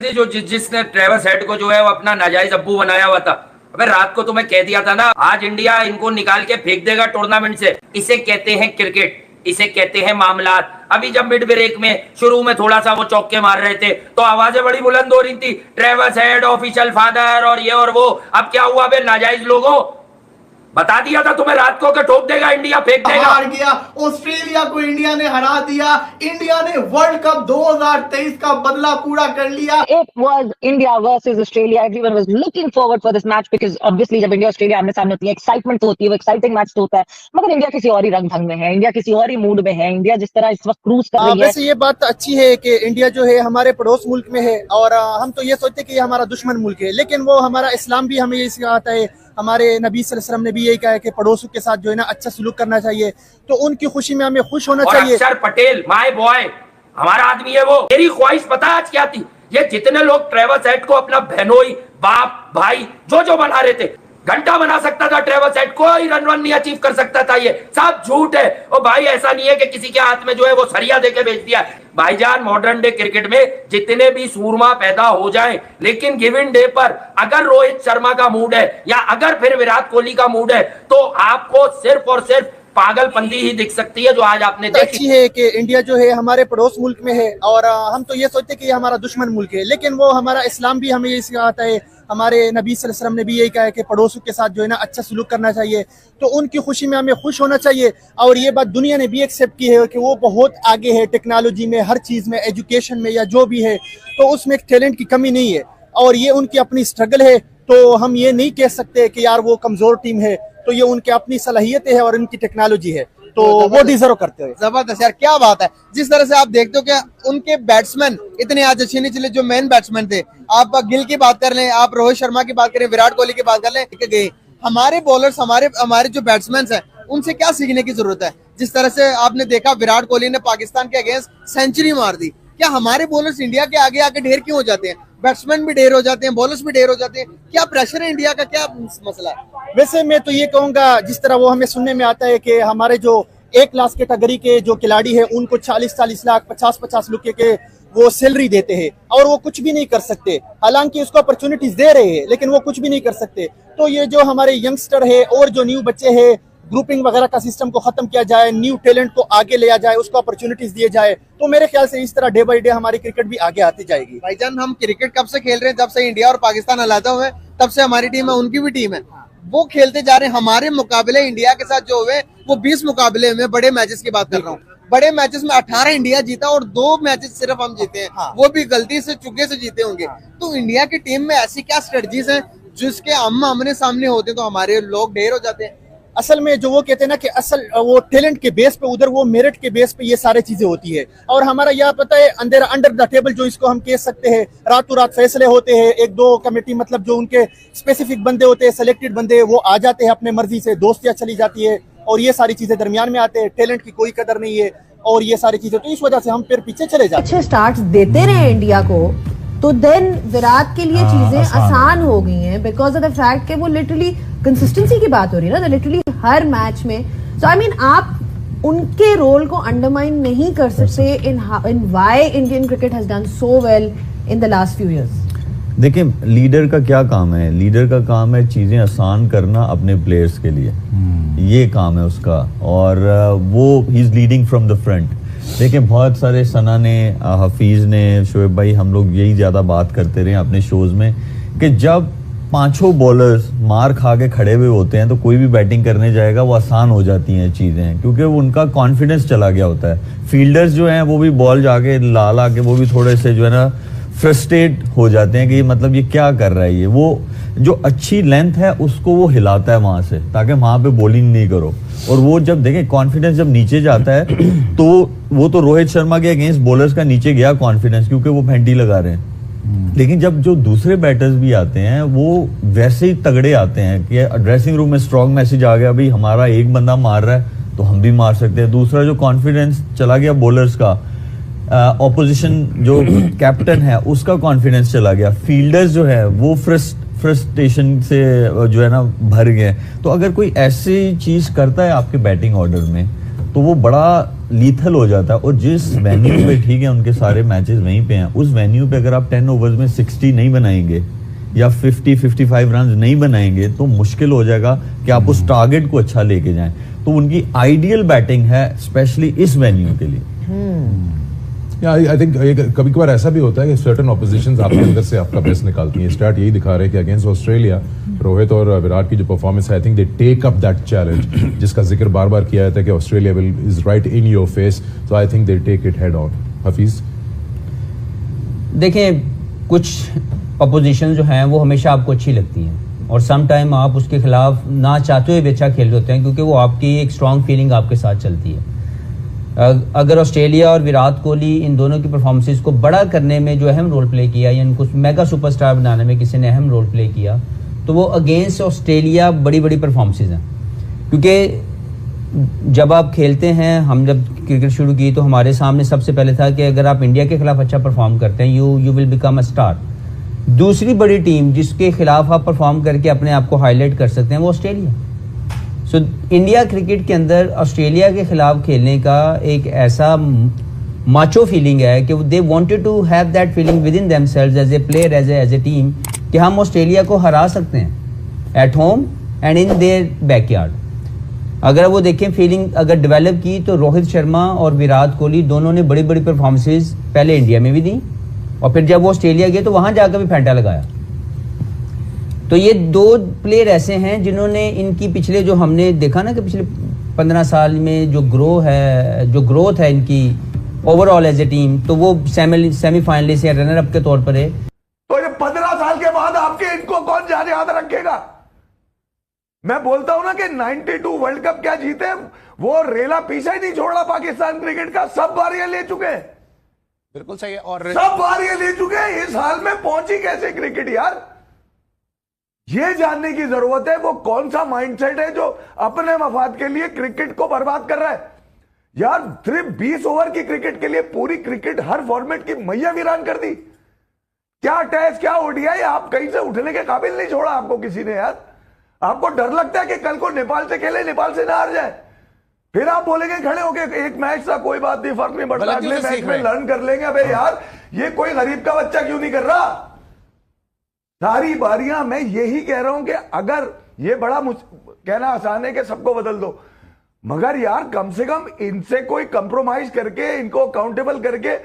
जो जिसने Travis head को जो है वो अपना नाजायज अब्बू बनाया हुआ था। अबे रात को तुम्हें कह दिया था ना, आज इंडिया इनको निकाल के फेंक देगा टूर्नामेंट से। इसे कहते हैं क्रिकेट, इसे कहते हैं मामलात। अभी जब मिड ब्रेक में शुरू में थोड़ा सा वो चौके मार रहे थे तो आवाजें बड़ी बुलंद हो रही थी, ट्रेविस हेड ऑफिशियल फादर और ये और वो। अब क्या हुआ बे नाजायज लोगों? बता दिया था तुम्हें रात को कि ठोक देगा इंडिया, फेंक देगा। हार गया ऑस्ट्रेलिया को, इंडिया ने हरा दिया। इंडिया ने वर्ल्ड कप 2023 का बदला पूरा कर लिया। It was India versus Australia. Everyone was looking forward for this match because obviously जब इंडिया ऑस्ट्रेलिया आमने सामने होती है, एक्साइटमेंट तो होती है, वो एक्साइटिंग मैच तो होता है। मगर इंडिया किसी और ही रंग ढंग में है, इंडिया किसी और ही मूड में है। इंडिया जिस तरह इस वक्त क्रूज कर रही है। वैसे ये बात अच्छी है कि इंडिया जो है हमारे पड़ोस मुल्क में है और हम तो ये सोचते हैं कि ये हमारा दुश्मन मुल्क है, लेकिन वो हमारा इस्लाम भी हमें ये सिखाता है, हमारे नबी सल्लल्लाहु अलैहि वसल्लम ने भी यही कहा है कि पड़ोसियों के साथ जो है ना अच्छा सलूक करना चाहिए। तो उनकी खुशी में हमें खुश होना चाहिए। अक्षर पटेल माय बॉय, हमारा आदमी है वो। मेरी ख्वाहिश पता आज क्या थी? ये जितने लोग ट्रेविस हेड को अपना बहनोई, बाप, भाई जो बना रहे थे, घंटा बना सकता था ट्रेविस हेड, कोई रन नहीं अचीव कर सकता था। ये सब झूठ है। और भाई ऐसा नहीं है कि किसी के हाथ में जो है वो सरिया देके भेज दिया। भाईजान मॉडर्न डे क्रिकेट में जितने भी सूरमा पैदा हो जाएं, लेकिन गिवन डे पर अगर रोहित शर्मा का मूड है या अगर फिर विराट कोहली का मूड है तो आपको सिर्फ और सिर्फ पागलपंती ही दिख सकती है, जो आज आपने देखी। अच्छी है कि इंडिया जो है हमारे पड़ोस मुल्क में है और हम तो ये सोचते हैं कि ये हमारा दुश्मन मुल्क है, लेकिन वो हमारा इस्लाम भी हमें ये सिखाता है, हमारे नबी सल्लल्लाहु अलैहि वसल्लम ने भी यही कहा है कि पड़ोसियों के साथ जो है ना अच्छा सलूक करना चाहिए। तो उनकी खुशी में हमें खुश होना चाहिए। और ये बात दुनिया ने भी एक्सेप्ट की है कि वो बहुत आगे है टेक्नोलॉजी में, हर चीज में, एजुकेशन में या जो भी है, तो उसमें टैलेंट की कमी नहीं है और ये उनकी अपनी स्ट्रगल है। तो हम ये नहीं कह सकते कि यार वो कमजोर टीम है, तो ये उनकी अपनी सलाहियतें है और उनकी टेक्नोलॉजी है, तो वो डिजर्व करते हैं। जबरदस्त यार, क्या बात है। जिस तरह से आप देखते हो कि उनके बैट्समैन इतने आज अच्छे नहीं चले, जो मेन बैट्समैन थे। आप गिल की बात कर लें, आप रोहित शर्मा की बात करें, विराट कोहली की बात कर लें, गए हमारे बॉलर्स, हमारे जो बैट्समैन हैं, उनसे क्या सीखने की जरूरत है। जिस तरह से आपने देखा विराट कोहली ने पाकिस्तान के अगेंस्ट सेंचुरी मार दी, क्या हमारे बॉलर्स इंडिया के आगे आके ढेर क्यों हो जाते हैं? बैट्समैन भी ढेर हो जाते हैं, बॉलर्स भी ढेर हो जाते हैं। क्या प्रेशर है इंडिया का, क्या मसला है? वैसे मैं तो ये कहूंगा, जिस तरह वो हमें सुनने में आता है कि हमारे जो एक क्लास कैटेगरी के जो खिलाड़ी है उनको 40-40 लाख, 50-50 लाख के वो सैलरी देते हैं और वो कुछ भी नहीं कर सकते। हालांकि उसको अपॉर्चुनिटीज दे रहे हैं, लेकिन वो कुछ भी नहीं कर सकते। तो ये जो हमारे यंगस्टर है और जो न्यू बच्चे हैं, ग्रुपिंग वगैरह का सिस्टम को खत्म किया जाए, न्यू टैलेंट को आगे लिया जाए, उसको अपॉर्चुनिटीज दिए जाए, तो मेरे ख्याल से इस तरह डे बाय डे हमारी क्रिकेट भी आगे आती जाएगी। भाईजान हम क्रिकेट कब से खेल रहे हैं? जब से इंडिया और पाकिस्तान अलग हुए तब से हमारी टीम है, उनकी भी टीम है, वो खेलते जा रहे हैं। हमारे मुकाबले इंडिया के साथ जो हुए वो 20 मुकाबले में, बड़े मैचेस की बात कर रहा हूँ। बड़े मैचेस में 18 इंडिया जीता और 2 मैचेस सिर्फ हम जीते हैं। हाँ। वो भी गलती से, चुके से जीते होंगे। हाँ। तो इंडिया की टीम में ऐसी क्या स्ट्रेटजीज हैं जिसके हम आमने सामने होते तो हमारे लोग ढेर हो जाते हैं? असल में जो वो कहते हैं ना कि असल वो टैलेंट के बेस पे, उधर वो मेरिट के बेस पे ये सारी चीजें होती है। और हमारा यह पता है अंधेरा अंडर द टेबल जो इसको हम कह सकते हैं, रातों रात फैसले होते हैं। 1-2 कमेटी, मतलब जो उनके स्पेसिफिक बंदे होते हैं, सिलेक्टेड बंदे, वो आ जाते हैं अपने मर्जी से, दोस्तियां चली जाती है और ये सारी चीजें दरमियान में आते हैं। टैलेंट की कोई कदर नहीं है और ये सारी चीजें, तो इस वजह से हम फिर पीछे चले जाते हैं। अच्छे स्टार्ट देते रहे इंडिया को, तो देन विराट के लिए चीजें आसान हो गई हैं बिकॉज ऑफ द फैक्ट कि वो लिटरली कंसिस्टेंसी की बात हो रही है ना, लिटरली हर मैच में। सो आई मीन आप उनके रोल को अंडरमाइन नहीं कर सकते in why Indian cricket has done so well in the last few years. देखिए, लीडर का क्या काम है? लीडर का काम है चीज़ें आसान करना अपने प्लेयर्स के लिए, ये काम है उसका। और वो he is leading from the front. देखिए, बहुत सारे सना ने, हफीज़ ने, शोएब भाई, हम लोग यही ज़्यादा बात करते रहे अपने शोज़ में कि जब 5 बॉलर्स मार खा के खड़े हुए होते हैं तो कोई भी बैटिंग करने जाएगा, वो आसान हो जाती हैं चीज़ें, क्योंकि वो उनका कॉन्फिडेंस चला गया होता है। फील्डर्स जो हैं वो भी बॉल जाके ला के वो भी थोड़े से जो है ना फ्रस्ट्रेट हो जाते हैं कि मतलब ये क्या कर रहा है। ये वो जो अच्छी लेंथ है उसको वो हिलाता है वहां से, ताकि वहां पे बॉलिंग नहीं करो। और वो जब देखें कॉन्फिडेंस जब नीचे जाता है तो वो तो रोहित शर्मा के अगेंस्ट बॉलर्स का नीचे गया कॉन्फिडेंस, क्योंकि वो फेंटी लगा रहे हैं। लेकिन जब जो दूसरे बैटर्स भी आते हैं वो वैसे ही तगड़े आते हैं कि ड्रेसिंग रूम में स्ट्रॉन्ग मैसेज आ गया, भाई हमारा एक बंदा मार रहा है तो हम भी मार सकते हैं। दूसरा जो कॉन्फिडेंस चला गया बॉलर्स का, ऑपोजिशन जो कैप्टन है उसका कॉन्फिडेंस चला गया, फील्डर्स जो है वो फ्रस्ट्रेशन से जो है ना भर गए। तो अगर कोई ऐसी चीज करता है आपके बैटिंग ऑर्डर में तो वो बड़ा लीथल हो जाता है। और जिस वेन्यू पे, ठीक है उनके सारे मैचेस वहीं पे हैं, उस वेन्यू पे अगर आप 10 ओवर्स में 60 नहीं बनाएंगे या 50-55 रन नहीं बनाएंगे तो मुश्किल हो जाएगा कि आप उस टारगेट को अच्छा लेके जाएं। तो उनकी आइडियल बैटिंग है स्पेशली इस वेन्यू के लिए। आई थिंक कभी कभार ऐसा भी होता है कि सर्टेन ऑपोजिशंस आपके अंदर से आपका बेस्ट निकालती हैं। स्टार्ट यही दिखा रहे हैं कि अगेंस्ट ऑस्ट्रेलिया रोहित और विराट की जो परफॉर्मेंस है, I think they take up that challenge, जिसका जिक्र बार बार किया जाता है कि Australia is right in your face, so I think they take it head on. Hafeez, देखें, कुछ अपोजिशन जो हैं वो हमेशा आपको अच्छी लगती हैं और सम टाइम आप उसके खिलाफ ना चाहते हुए भी अच्छा खेल रहे होते हैं क्योंकि वो आपकी एक स्ट्रॉन्ग फीलिंग आपके साथ चलती है। अगर ऑस्ट्रेलिया और विराट कोहली इन दोनों की परफॉर्मेंसेस को बड़ा करने में जो अहम रोल प्ले किया या इनको मेगा सुपरस्टार बनाने में किसी ने अहम रोल प्ले किया तो वो अगेंस्ट ऑस्ट्रेलिया बड़ी बड़ी परफॉर्मेंसेस हैं। क्योंकि जब आप खेलते हैं, हम जब क्रिकेट शुरू की तो हमारे सामने सबसे पहले था कि अगर आप इंडिया के खिलाफ अच्छा परफॉर्म करते हैं you will become a star. दूसरी बड़ी टीम जिसके खिलाफ आप परफॉर्म करके अपने आप को हाईलाइट कर सकते हैं वो ऑस्ट्रेलिया। सो इंडिया क्रिकेट के अंदर ऑस्ट्रेलिया के खिलाफ खेलने का एक ऐसा माचो फीलिंग है कि they wanted to have that feeling within themselves as a player, as a team, कि हम ऑस्ट्रेलिया को हरा सकते हैं at home and in their backyard. अगर वो देखें फीलिंग अगर डेवलप की तो रोहित शर्मा और विराट कोहली दोनों ने बड़ी बड़ी परफॉर्मेंसेज पहले इंडिया में भी दी और फिर जब वो ऑस्ट्रेलिया गए तो वहां जाकर भी फैंटा लगाया। तो ये दो प्लेयर ऐसे हैं जिन्होंने इनकी पिछले जो हमने देखा ना कि पिछले 15 साल में जो ग्रोथ है इनकी ओवरऑल एज ए टीम, तो वो सेमीफाइनलिस्ट या रनर अप के तौर पर है। तो ये 15 साल के बाद आपके इनको कौन जाने याद रखेगा? मैं बोलता हूं ना कि 92 वर्ल्ड कप क्या जीते, वो रेला पीछे ही नहीं छोड़ा पाकिस्तान क्रिकेट का, सब बारियां ले चुके हैं। बिल्कुल सही है। और सब बारियां ले चुके हैं, इस हाल में पहुंची कैसे क्रिकेट यार? ये जानने की जरूरत है वो कौन सा माइंडसेट है जो अपने मफाद के लिए क्रिकेट को बर्बाद कर रहा है। यार सिर्फ 20 ओवर की क्रिकेट के लिए पूरी क्रिकेट हर फॉर्मेट की मैया वीरान कर दी। क्या टेस्ट, क्या ओडीआई, आप कहीं से उठने के काबिल नहीं छोड़ा आपको किसी ने यार। आपको डर लगता है कि कल को नेपाल से खेले, नेपाल से ना हार जाए, फिर आप बोलेंगे खड़े होके एक मैच था कोई बात नहीं, फर्क नहीं पड़ता, अगले मैच में लर्न कर लेंगे। अबे यार ये कोई गरीब का बच्चा क्यों नहीं कर रहा? सारी बारियां मैं यही कह रहा हूं कि अगर ये बड़ा कहना आसान है कि सबको बदल दो, मगर यार कम से कम इनसे कोई कंप्रोमाइज करके, इनको अकाउंटेबल करके